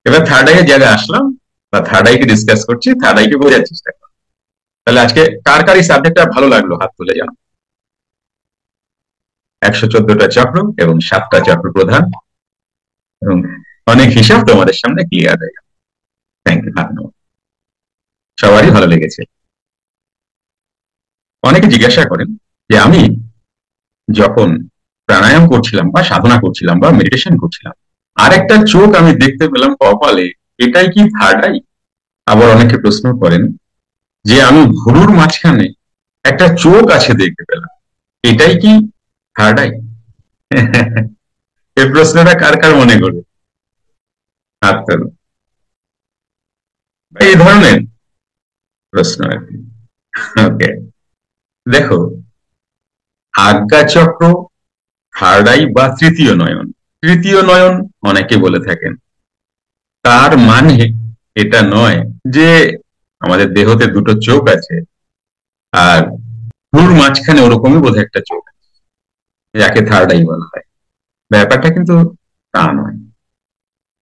এবার third eye এর জায়গায় আসলাম, বা থার্ড আই কে ডিসকাস করছি, থার্ড আই কে বোঝার চেষ্টা করছি। তাহলে আজকে কার কার এই সাবজেক্টটা ভালো লাগলো হাত তুলে জানো। 114টা চক্র এবং 7টা চক্র প্রধান, এবং অনেক হিসাব তোমাদের সামনে ক্লিয়ার হয়ে গেল। থ্যাংক ইউ, ধন্যবাদ। সবারই ভালো লেগেছে। অনেকে জিজ্ঞাসা করেন যে আমি যখন প্রাণায়াম করছিলাম বা সাধনা করছিলাম বা মেডিটেশন করছিলাম, আরেকটা চোখ আমি দেখতে পেলাম কপালে, এটাই কি থার্ড আই? আবার অনেকে প্রশ্ন করেন যে আমি ভুরুর মাঝখানে একটা চোখ আছে দেখতে পেলাম, এটাই কি থার্ড আই? এই প্রশ্নটা কার কার মনে করে? হাত তোলো। এই ধরনের প্রশ্ন আর কি। ওকে, দেখো, আজ্ঞাচক্র, থার্ড আই বা তৃতীয় নয়ন, তৃতীয় নয়ন অনেকে বলে থাকেন। তার মানে এটা নয় যে আমাদের দেহতে দুটো চোখ আছে আর ভ্রুর মাঝখানে ওরকমই বোধহয় একটা চোখ আছে, যাকে থার্ড আই বলা হয়। ব্যাপারটা কিন্তু তা নয়,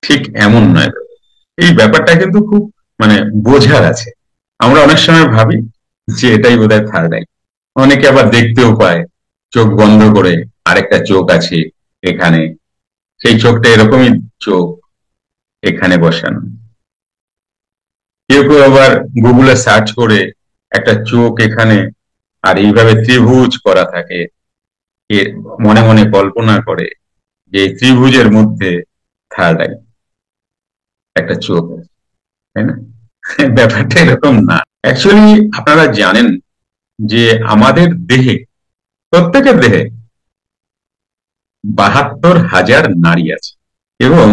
ঠিক এমন নয়। এই ব্যাপারটা কিন্তু খুব মানে বোঝার আছে। আমরা অনেক সময় ভাবি যে এটাই বোধহয় থার্ড আই। অনেকে আবার দেখতেও পায় চোখ বন্ধ করে আরেকটা চোখ আছে এখানে, সেই চোখটা এরকমই চোখ এখানে বসানো। কেউ কেউ আবার গুগলে সার্চ করে একটা চোখ এখানে আর এইভাবে ত্রিভুজ করা থাকে, এ মনে মনে কল্পনা করে যে এই ত্রিভুজের মধ্যে থার্ড আই, একটা চোখ আছে, তাই না? ব্যাপারটা এরকম না। অ্যাকচুয়ালি আপনারা জানেন যে আমাদের দেহে, প্রত্যেকের দেহে 72,000 নারী আছে, এবং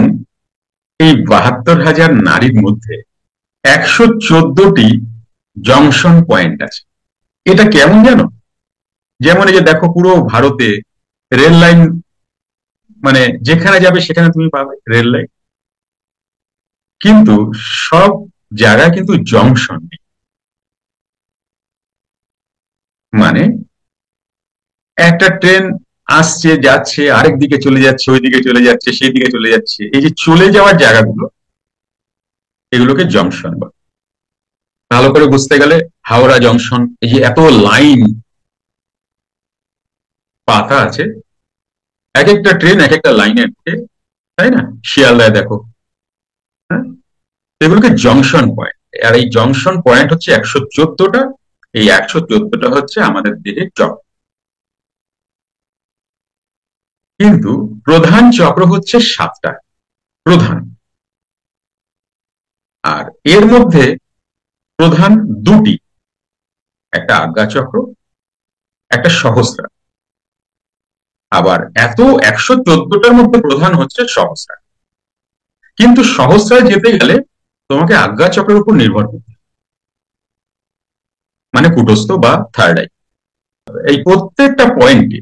এই 72,000 নারীর মধ্যে 114টি জংশন পয়েন্ট আছে। এটা কেমন জানো? যেমন এই যে দেখো, পুরো ভারতে রেল লাইন, মানে যেখানে যাবে সেখানে তুমি পাবে রেল লাইন, কিন্তু সব জায়গায় কিন্তু জংশন নেই। মানে একটা ট্রেন আসছে যাচ্ছে, আরেক দিকে চলে যাচ্ছে, ওই দিকে চলে যাচ্ছে, সেই দিকে চলে যাচ্ছে, এই যে চলে যাওয়ার জায়গাগুলো, এগুলোকে জংশন বলে। ভালো করে বুঝতে গেলে হাওড়া জংশন, এই যে এত লাইন পাতা আছে, এক একটা ট্রেন এক একটা লাইনে ঢুকে, তাই না? শিয়ালদায় দেখো, হ্যাঁ, এগুলোকে জংশন পয়েন্ট। আর এই জংশন পয়েন্ট হচ্ছে 114টা। এই 114টা হচ্ছে আমাদের দেহের চক্র। কিন্তু প্রধান চক্র হচ্ছে 7টা প্রধান, আর এর মধ্যে প্রধান দুটি, একটা আজ্ঞা চক্র, একটা সহস্রার। আবার এত 114টার মধ্যে প্রধান হচ্ছে সহস্রার, কিন্তু সহস্রায় যেতে গেলে তোমাকে আজ্ঞা চক্রের উপর নির্ভর করতে হবে, মানে কুটস্থ বা থার্ড আই। এই প্রত্যেকটা পয়েন্টে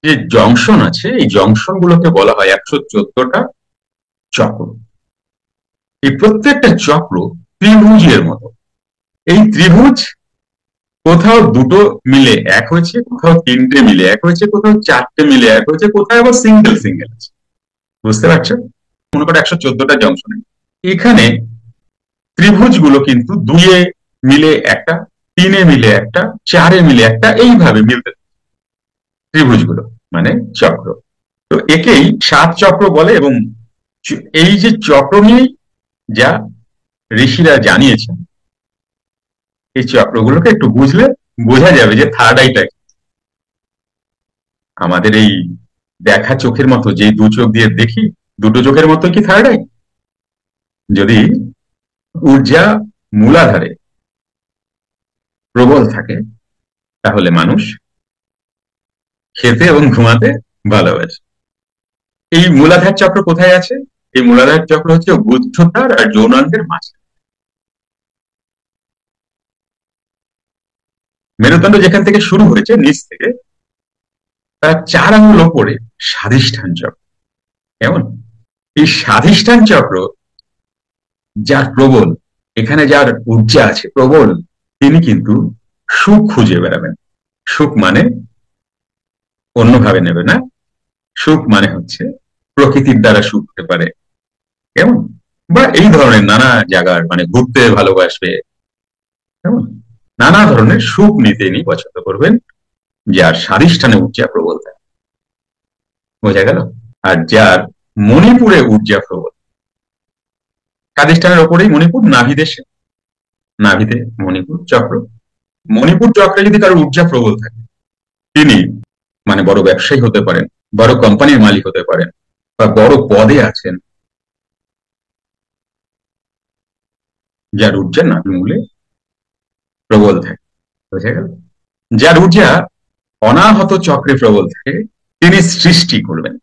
যে জংশন আছে, এই জংশন গুলোকে বলা হয় 114টা চক্র। এই প্রত্যেকটা চক্র ত্রিভুজের মতো। এই ত্রিভুজ কোথাও দুটো মিলে এক হয়েছে, কোথাও তিনটে মিলে এক হয়েছে, কোথাও চারটে মিলে এক হয়েছে, কোথাও আবার সিঙ্গেল সিঙ্গেল আছে। বুঝতে পারছো? মনে করো 114টা জংশন, এখানে ত্রিভুজ গুলো কিন্তু দুইয়ে মিলে একটা, তিনে মিলে একটা, চারে মিলে একটা, এইভাবে মিলতে ত্রিভুজ গুলো, মানে চক্র। তো একেই 7 চক্র বলে। এবং এই যে চক্র নিয়ে যা ঋষিরা জানিয়েছেন, এই চক্রগুলোকে একটু বুঝলে বোঝা যাবে যে থার্ড আইটা আমাদের এই দেখা চোখের মতো, যে দু চোখ দিয়ে দেখি, দুটো চোখের মতো কি থার্ড আই? যদি ঊর্জা মূলাধারে প্রবল থাকে, তাহলে মানুষ খেতে এবং ঘুমাতে ভালোবাসে। এই মূলাধার চক্র কোথায় আছে? এই মূলাধার চক্র হচ্ছে গুহ্যদ্বার আর যৌনাঙ্গের মাঝে। মেরুদণ্ড যেখান থেকে শুরু হয়েছে নিচ থেকে, তার 4 আঙুল ওপরে স্বাধিষ্ঠান চক্র। কেমন? এই স্বাধিষ্ঠান চক্র যার প্রবল, এখানে যার ঊর্জা আছে প্রবল, তিনি কিন্তু সুখ খুঁজে বেড়াবেন। সুখ মানে অন্যভাবে নেবে না। সুখ মানে হচ্ছে প্রকৃতির দ্বারা সুখ হতে পারে, কেমন? বা এই ধরনের নানা জায়গার মানে ঘুরতে ভালোবাসবে, কেমন? নানা ধরনের সুখ নিতে ইনি পছন্দ করবেন, যার স্বাধিষ্ঠানে ঊর্জা প্রবল থাকে। বোঝা গেল? আর যার মণিপুরে ঊর্জা প্রবল, স্বাধিষ্ঠানের ওপরেই মণিপুর, নাভি দেশে, নাভিতে মণিপুর চক্র। মণিপুর চক্রে যদি কারোর ঊর্জা প্রবল থাকে, তিনি মানে বড় ব্যবসায়ী হতে পারেন, বড় কোম্পানির মালিক হতে পারেন, বা বড় পদে আছেন, যার ঊর্জা নাভি মূলে প্রবল থাকে। বোঝা গেল? যার ঊর্জা অনাহত চক্রে প্রবল থাকে, তিনি সৃষ্টি করবেন।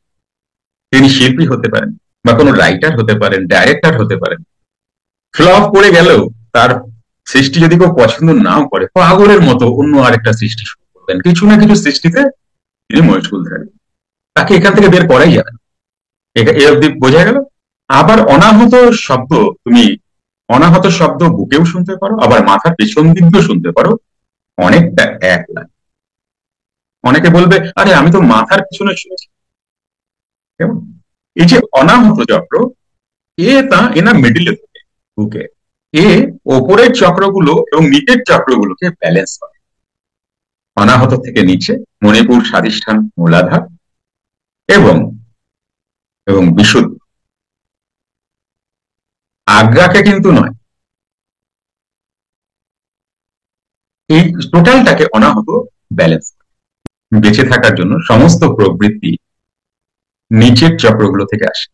তিনি শিল্পী হতে পারেন, বা কোনো রাইটার হতে পারেন, ডাইরেক্টর হতে পারেন। ফ্লপ করে গেলেও তার সৃষ্টি যদি কেউ পছন্দ নাও করে, পাগলের মতো অন্য আরেকটা সৃষ্টি শুরু করবেন। কিছু না কিছু সৃষ্টিতে তিনি মশগুল থাকবেন, তাকে এখান থেকে বের করাই যাবে না। এ অব্দি বোঝা গেল? আবার অনাহত শব্দ, তুমি অনাহত শব্দ বুকেও শুনতে পারো, আবার মাথার পেছন দিক দিয়েও শুনতে পারো, অনেকটা এক লাগে। অনেকে বলবে, আরে আমি তো মাথার পিছনে শুনেছি। কেমন? এই যে অনাহত চক্র, এনা মিডিলে থাকে, বুকে। এ ওপরের চক্রগুলো এবং নিচের চক্রগুলোকে ব্যালেন্স করে। অনাহত থেকে নিচে মণিপুর, স্বাধিষ্ঠান, মূলাধার এবং এবং বিশুদ্ধ। আজ্ঞাকে কিন্তু নয়, এই টোটালটাকে অনাহত ব্যালেন্স করে। বেঁচে থাকার জন্য সমস্ত প্রবৃত্তি নিচের চক্রগুলো থেকে আসে।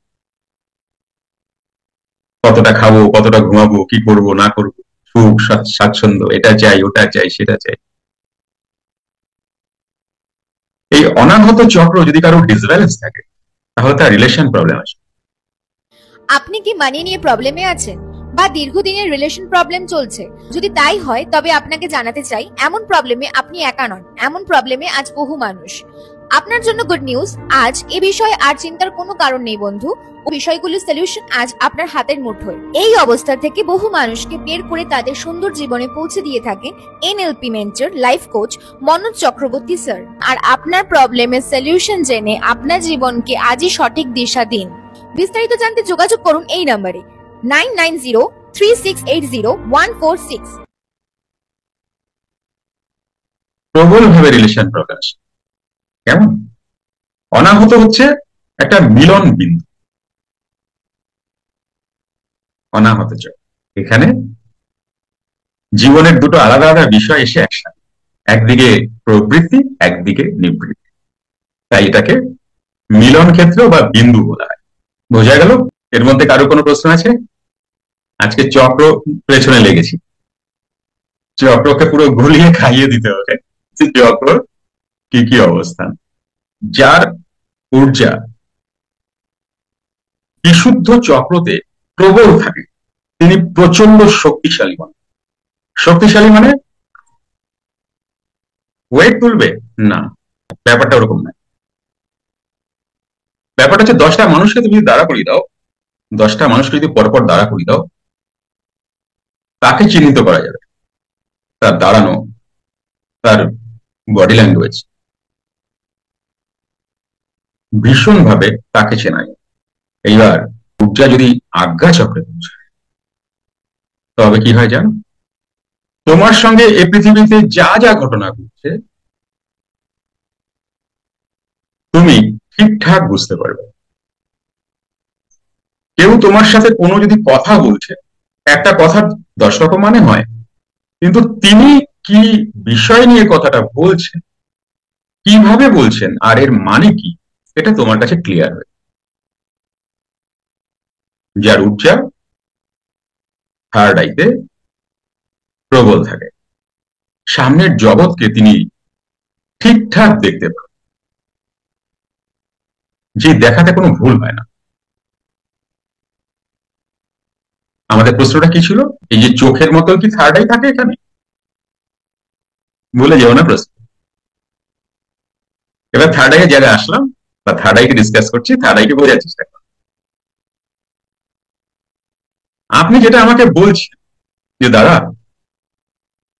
কতটা খাবো, কতটা ঘুমাবো, কি করব না করব, সুখ স্বাচ্ছন্দ্য, এটা চাই, ওটা চাই, সেটা চাই। এই অনাহত চক্র যদি কারো ডিসব্যালেন্স থাকে, তাহলে তার রিলেশন প্রবলেম আসে। আপনি কি মানি নিয়ে প্রবলেমে আছেন, বা দীর্ঘদিনের রিলেশন প্রবলেম চলছে? যদি তাই হয়, তবে আপনাকে জানাতে চাই, এমন প্রবলেমে আপনি একা নন। এমন প্রবলেমে আজ বহু মানুষ। আপনার জন্য গুড নিউজ, আজ এ বিষয়ে আর চিন্তার কোনো কারণ নেই বন্ধু। ও বিষয়গুলোর সলিউশন আজ আপনার হাতের মুঠোয়। এই অবস্থা থেকে বহু মানুষকে বের করে তাদের সুন্দর জীবনে পৌঁছে দিয়ে থাকেন NLP mentor, life coach Manoj Chakraborty sir. আর আপনার প্রবলেমের সলিউশন জেনে আপনার জীবনকে আজই সঠিক দিশা দিন। বিস্তারিত জানতে যোগাযোগ করুন এই নম্বরে 9903680146। প্রবল ভাবে রিলেশন প্রবলেম আসে। কেমন? অনাহত হচ্ছে একটা মিলন বিন্দু, অনাহত চক্র। এখানে জীবনের দুটো আলাদা আলাদা বিষয় এসে একসাথে, একদিকে প্রবৃত্তি, একদিকে নিবৃত্তি, তাই এটাকে মিলন ক্ষেত্র বা বিন্দু বলা হয়। বোঝা গেল? এর মধ্যে কারো কোনো প্রশ্ন আছে? আজকে চক্র পেছনে লেগেছি, চক্রকে পুরো ঘুরিয়ে খাইয়ে দিতে হবে। চক্র কি কি অবস্থান। যার ঊর্জা বিশুদ্ধ চক্রতে প্রবল থাকে, তিনি প্রচন্ড শক্তিশালী হন। শক্তিশালী মানে ওয়েট তুলবে না, ব্যাপারটা ওরকম না। ব্যাপারটা হচ্ছে 10টা মানুষকে তুমি যদি দাঁড়া করিয়ে দাও, 10টা মানুষকে যদি পরপর দাঁড়া করিয়ে দাও, তাকে চিহ্নিত করা যাবে, তার দাঁড়ানো, তার বডি ল্যাঙ্গুয়েজ, ভীষণভাবে তাকে চেনা যায়। এইবার ঊর্জা যদি আজ্ঞা চক্রে পৌঁছায়, তবে কি হয় জানো? তোমার সঙ্গে এই পৃথিবীতে যা যা ঘটনা ঘটছে, তুমি ঠিকঠাক বুঝতে পারবে। কেউ তোমার সাথে কোনো যদি কথা বলছে, একটা কথার 10 রকম মানে হয়, কিন্তু তিনি কি বিষয় নিয়ে কথাটা বলছেন, কিভাবে বলছেন, আর এর মানে কি, এটা তোমার কাছে ক্লিয়ার হয়। যার ঊর্জা থার্ড আইতে প্রবল থাকে, সামনের জগৎকে তিনি ঠিকঠাক দেখতে পান, যে দেখাতে কোনো ভুল হয় না। আমাদের প্রশ্নটা কি ছিল? এই যে চোখের মতো কি থার্ড আই থাকে এখানে? বলে যেও না প্রশ্ন। এবার থার্ড আই এর জায়গায় আসলাম, বা থার্ড আইকে ডিসকাস করছি, থার্ড আইকে বোঝার চেষ্টা করছি। আপনি যেটা আমাকে বলছেন যে দাদা,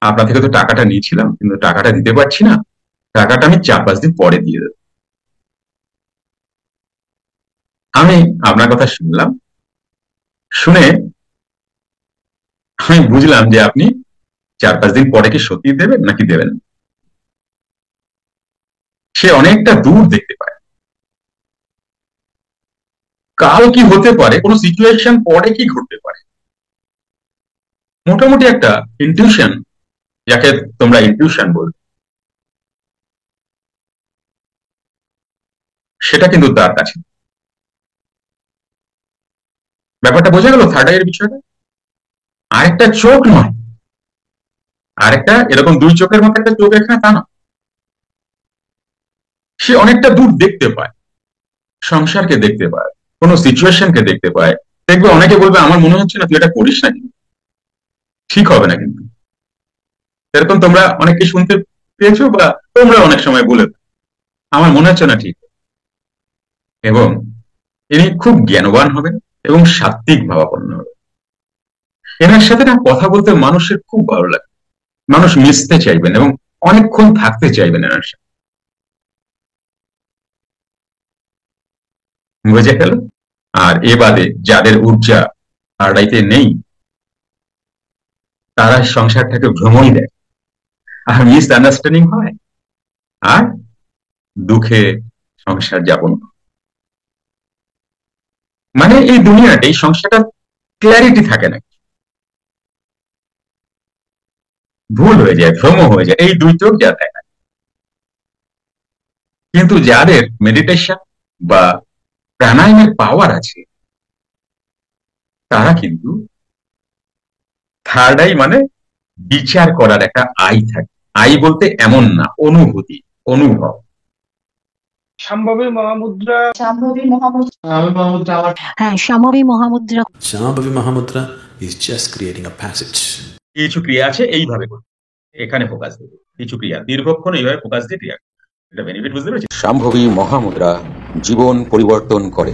আপনার থেকে তো টাকাটা নিয়েছিলাম, কিন্তু টাকাটা দিতে পারছি না, টাকাটা আমি 4-5 দিন পরে দিয়ে দেবো। আমি আপনার কথা শুনলাম, শুনে আমি বুঝলাম যে আপনি 4-5 দিন পরে কি সত্যি দেবেন নাকি দেবেন না। সে অনেকটা দূর দেখতে পায়, কাল কি হতে পারে, কোন সিচুয়েশন পরে কি ঘটতে পারে, মোটামুটি একটা ইনটিউশন, যাকে তোমরা ইনটিউশন বলবে, সেটা কিন্তু তার কাছে। ব্যাপারটা বোঝা গেল থার্ড আইয়ের বিষয়টা। আরেকটা চোখ নয়, আরেকটা এরকম দুই চোখের মতো একটা চোখ এখানে তা না, সে অনেকটা দূর দেখতে পায়, সংসারকে দেখতে পায়, কোন সিচুয়েশনকে দেখতে পায়। দেখবে অনেকে বলবে আমার মনে হচ্ছে না তুই এটা করিস না, কিন্তু ঠিক হবে না কিন্তু। এরকম তোমরা অনেককে শুনতে পেয়েছো, বা তোমরা অনেক সময় বলে আমার মনে হচ্ছে না ঠিক। এবং ইনি খুব জ্ঞানবান হবেন এবং সাত্ত্বিক ভাবাপন্ন হবে। এনার সাথে না কথা বলতে মানুষের খুব ভালো লাগে, মানুষ মিশতে চাইবেন এবং অনেকক্ষণ থাকতে চাইবেন এনার সাথে। বুঝে গেল? আর এ বাদে যাদের ঊর্জা আড়াইতে নেই, তারা সংসারটাকে ভ্রমণই দেয়, আর মিস আন্ডারস্ট্যান্ডিং হয়, আর দুঃখে সংসার যাপন করে। মানে এই দুনিয়াটা, এই সংসারটা ক্ল্যারিটি থাকে না, ভুল হয়ে যায়, ভ্রম হয়ে যায়, এই দুই চোখ যা দেখা। কিন্তু যাদের মেডিটেশন বা প্রাণায়ামের পাওয়ার আছে, তারা কিন্তু থার্ড আই মানে বিচার করার একটা আই থাকে। আই বলতে এমন না, অনুভূতি, অনুভব। Shambhavi মহামুদ্রা Shambhavi Mahamudra. হ্যাঁ, সম্ভবী মহামুদ্রা। Shambhavi Mahamudra is just creating a passage. কিছু ক্রিয়া আছে এইভাবে করতে, এখানে ফোকাস দেবে, কিছু ক্রিয়া দীর্ঘক্ষণ এইভাবে ফোকাস দিয়ে ক্রিয়া, এটা বেনিফিট বুঝতে পেরেছি। শাম্ভবী মহামুদ্রা জীবন পরিবর্তন করে।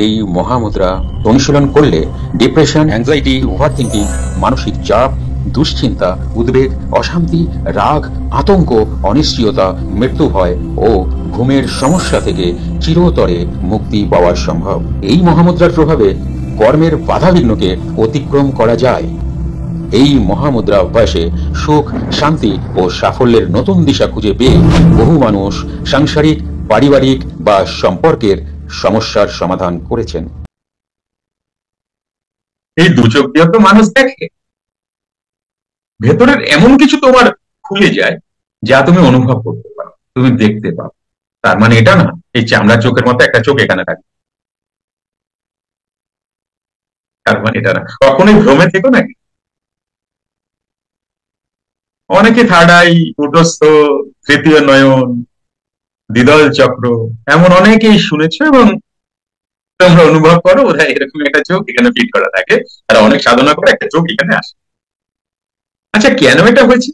এই মহামুদ্রা অনুশীলন করলে ডিপ্রেশন, অ্যাংজাইটি, ওভারথিঙ্কিং, মানসিক চাপ, দুশ্চিন্তা, উদ্বেগ, অশান্তি, রাগ, আতঙ্ক, অনিশ্চয়তা, মৃত্যু ভয় ও ঘুমের সমস্যা থেকে চিরতরে মুক্তি পাওয়া সম্ভব। এই মহামুদ্রার প্রভাবে কর্মের বাধাবিঘ্নকে অতিক্রম করা যায়। এই মহামুদ্রা অভ্যাসে সুখ, শান্তি ও সাফল্যের নতুন দিশা খুঁজে পেয়ে বহু মানুষ সাংসারিক, পারিবারিক বা সম্পর্কের সমস্যার সমাধান করেছেন। এই দু চোখ দিয়ে তো মানুষ দেখে, ভেতরের এমন কিছু তোমার খুলে যায় যা তুমি অনুভব করতে পারো, তুমি দেখতে পাও। তার মানে এটা না এই চামড়া চোখের মতো একটা চোখ এখানে থাকে, তার মানে এটা না। কখনোই ভ্রমে থেকো নাকি? অনেকে থার্ড আই, কূটস্থ, তৃতীয় নয়ন, দ্বিদল চক্র, এমন অনেকেই শুনেছ এবং তোমরা অনুভব করো বোধহয় এরকম একটা চোখ এখানে ফিট করা থাকে, তারা অনেক সাধনা করে একটা চোখ এখানে আসে। আচ্ছা, কেন এটা হয়েছে?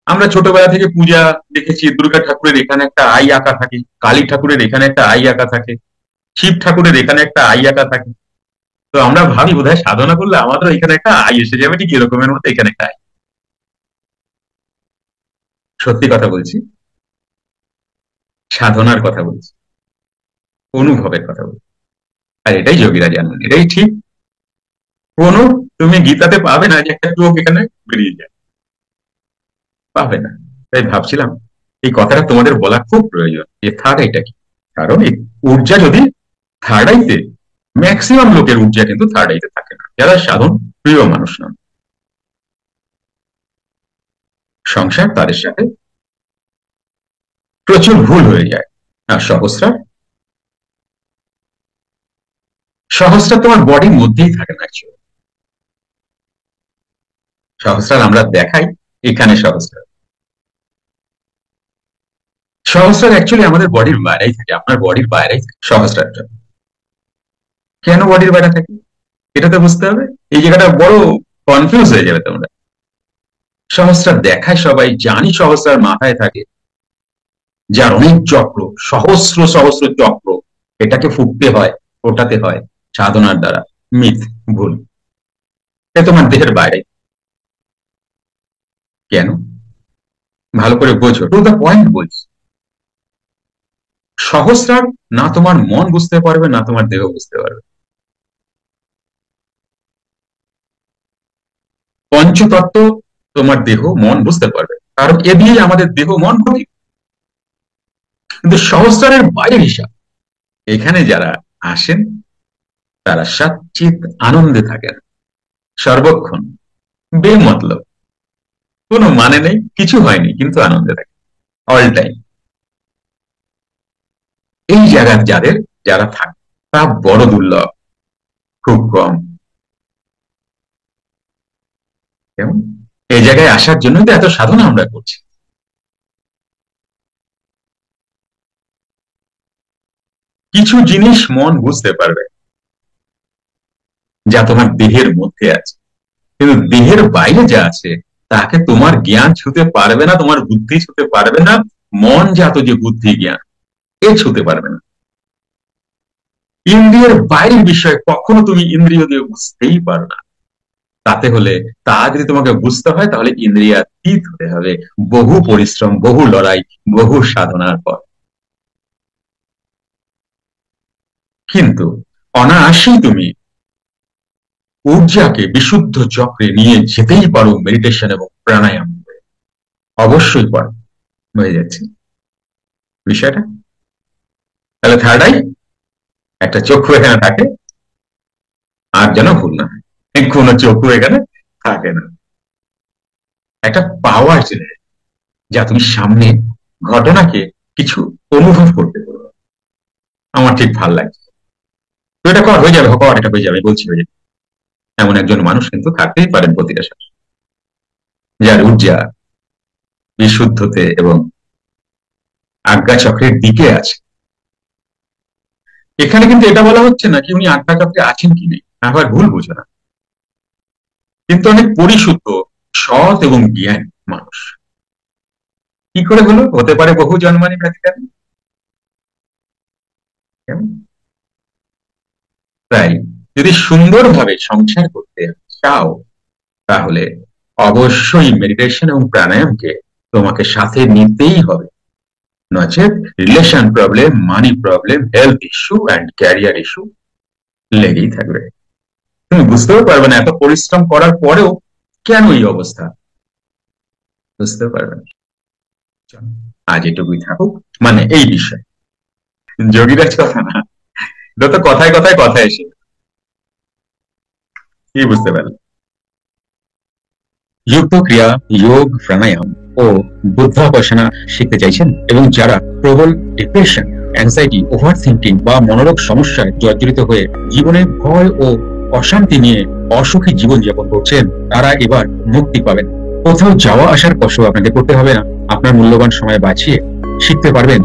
আমরা ছোটবেলা থেকে পূজা দেখেছি, দুর্গা ঠাকুরের এখানে একটা আই আঁকা থাকে, কালী ঠাকুরের এখানে একটা আই আঁকা থাকে, শিব ঠাকুরের এখানে একটা আই আঁকা থাকে। তো আমরা ভাবি বোধহয় সাধনা করলে আমাদের এখানে একটা আই এসে যাবে, ঠিক এরকমের মতো এখানে একটা আই। সত্যি কথা বলছি, সাধনার কথা বলছি, অনুভবের কথা বলছি। আর এটাই যোগীরা জানেন, এটাই ঠিক। কোনো তুমি গীতাতে পাবে না যে একটা চোখ এখানে বেরিয়ে যায়, পাবে না। তাই ভাবছিলাম এই কথাটা তোমাদের বলা খুব প্রয়োজন, যে থার্ড আইটা কি। কারণ এই ঊর্জা যদি থার্ড আইতে, ম্যাক্সিমাম লোকের ঊর্জা কিন্তু থার্ড আইতে থাকে না, যারা সাধন প্রিয় মানুষ নন। সংসার তাদের সাথে প্রচুর ভুল হয়ে যায়। আর সহস্রার, সহস্রার তোমার বডির মধ্যেই থাকে না। সহস্রার আমরা দেখাই এখানে, সহস্রার সহস্রার অ্যাকচুয়ালি আমাদের বডির বাইরেই থাকে, আপনার বডির বাইরেই থাকে সহস্রারটা। কেন বডির বাইরে থাকে এটা তো বুঝতে হবে। এই জায়গাটা বড় কনফিউজ হয়ে যাবে তোমরা। সহস্রার দেখায় সবাই, জানি সহস্রার মাথায় থাকে, যার অনেক চক্র, সহস্র সহস্র চক্র, এটাকে ফুটতে হয়, ফোটাতে হয় সাধনার দ্বারা। মিথ, ভুল। এ তোমার দেহের বাইরে। কেন? ভালো করে বোঝো, টু দ্য পয়েন্ট বলছি। সহস্রার না তোমার মন বুঝতে পারবে, না তোমার দেহ বুঝতে পারবে। পঞ্চতত্ত্ব তোমার দেহ মন বুঝতে পারবে, কারণ এ দিয়ে আমাদের দেহ মন গঠিত। কিন্তু সহস্রের বাইরের হিসাব। এখানে যারা আসেন তারা সচ্চিত আনন্দে থাকেন সর্বক্ষণ, বেমতলব, কোনো মানে নেই, কিছু হয়নি, কিন্তু আনন্দে থাকে অল টাইম। এই জায়গায় যারা থাকে তা বড় দুর্লভ, খুব কম। কেমন? এই জায়গায় আসার জন্য তো এত সাধনা আমরা করছি। কিছু জিনিস মন বুঝতে পারবে যা তোমার দেহের মধ্যে আছে, কিন্তু দেহের বাইরে যা আছে তাকে তোমার জ্ঞান ছুতে পারবে না, তোমার বুদ্ধি ছুতে পারবে না, মন জাত যে বুদ্ধি জ্ঞান এ ছুতে পারবে না। ইন্দ্রিয়ের বাইরের বিষয় কখনো তুমি ইন্দ্রিয় দিয়ে বুঝতেই পারো না। তাতে হলে তা যদি তোমাকে বুঝতে হয় তাহলে ইন্দ্রিয়াতীত হতে হবে, বহু পরিশ্রম, বহু লড়াই, বহু সাধনার পর। কিন্তু অনায়াসেই তুমি ঊর্জাকে বিশুদ্ধ চক্রে নিয়ে যেতেই পারো মেডিটেশন এবং প্রাণায়াম করে। অবশ্যই পারো। হয়ে যাচ্ছে বিষয়টা। তাহলে থার্ড আই, একটা চক্ষু এখানে থাকে, আর যেন ভুল না হয় কোনো চক্ষু এখানে থাকে না। একটা পাওয়ার চলে যা তুমি সামনে ঘটনাকে কিছু অনুভব করতে পারো। আমার ঠিক ভাল লাগছে, তো এটা কর, হয়ে যাবে, হওয়ার এটা হয়ে যাবে, বলছি হয়ে যাবে। এমন একজন মানুষ কিন্তু থাকতেই পারেন প্রতিটা সাথে, যার ঊর্জা বিশুদ্ধতে এবং আজ্ঞা চক্রের দিকে আছে। এখানে কিন্তু এটা বলা হচ্ছে না কি উনি আজ্ঞা চক্রে আছেন কি নেই, আবার ভুল বুঝো না, কিন্তু অনেক পরিশুদ্ধ, সৎ এবং জ্ঞান মানুষ। কি করে হলো? হতে পারে বহু জন্মানি ব্যতিক্রমী। তাই যদি সুন্দরভাবে সংসার করতে চাও তাহলে অবশ্যই মেডিটেশন এবং প্রাণায়ামকে তোমাকে সাথে নিতেই হবে, নচেত relation problem, money problem, health issue and career issue লেগেই থাকবে। তুমি বুঝতেও পারবে না এত পরিশ্রম করার পরেও কেন এই অবস্থা, বুঝতেও পারবে না। আজ এটুকুই থাকুক, মানে এই বিষয় যোগীরাজ কথা না, এটা তো কথায় কথায় কথা এসে কি বুঝতে পারলে। যুক্ত ক্রিয়া, যোগ, প্রাণায়াম ও বুদ্ধাপাসনা শিখতে চাইছেন এবং যারা প্রবল ডিপ্রেশন, অ্যাংজাইটি, ওভার থিঙ্কিং বা মনোরোগ সমস্যায় জর্জরিত হয়ে জীবনে ভয় ও অশান্তি নিয়ে অসুখী জীবনযাপন করছেন তারা এবার মুক্তি পাবেন। কোথাও যাওয়া আসার কষ্ট আপনাকে করতে হবে না। আপনার মূল্যবান সময় বাঁচিয়ে শিখতে পারবেন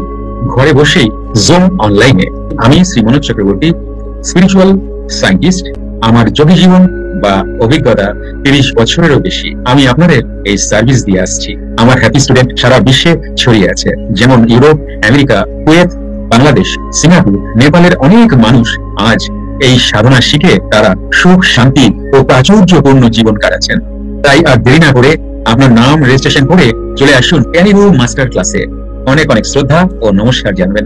ঘরে বসেই জুম অনলাইনে। আমি শ্রী মনোজ চক্রবর্তী, স্পিরিচুয়াল সায়েন্টিস্ট। আমার যোগী জীবন বা অভিজ্ঞতা 30 বছরেরও বেশি। আমি আপনাদের এই সার্ভিস দিয়ে আসছি। আমার হ্যাপি স্টুডেন্ট সারা বিশ্বে ছড়িয়ে আছে, যেমন Europe, America, Kuwait, Bangladesh, Singapore, নেপালের অনেক মানুষ আজ এই সাধনা শিখে তারা সুখ, শান্তি ও প্রাচুর্যপূর্ণ জীবন কাটাচ্ছেন। তাই আর দেরি না করে আপনার নাম রেজিস্ট্রেশন করে চলে আসুন ক্যানিভো মাস্টার ক্লাসে। অনেক অনেক শ্রদ্ধা ও নমস্কার জানবেন।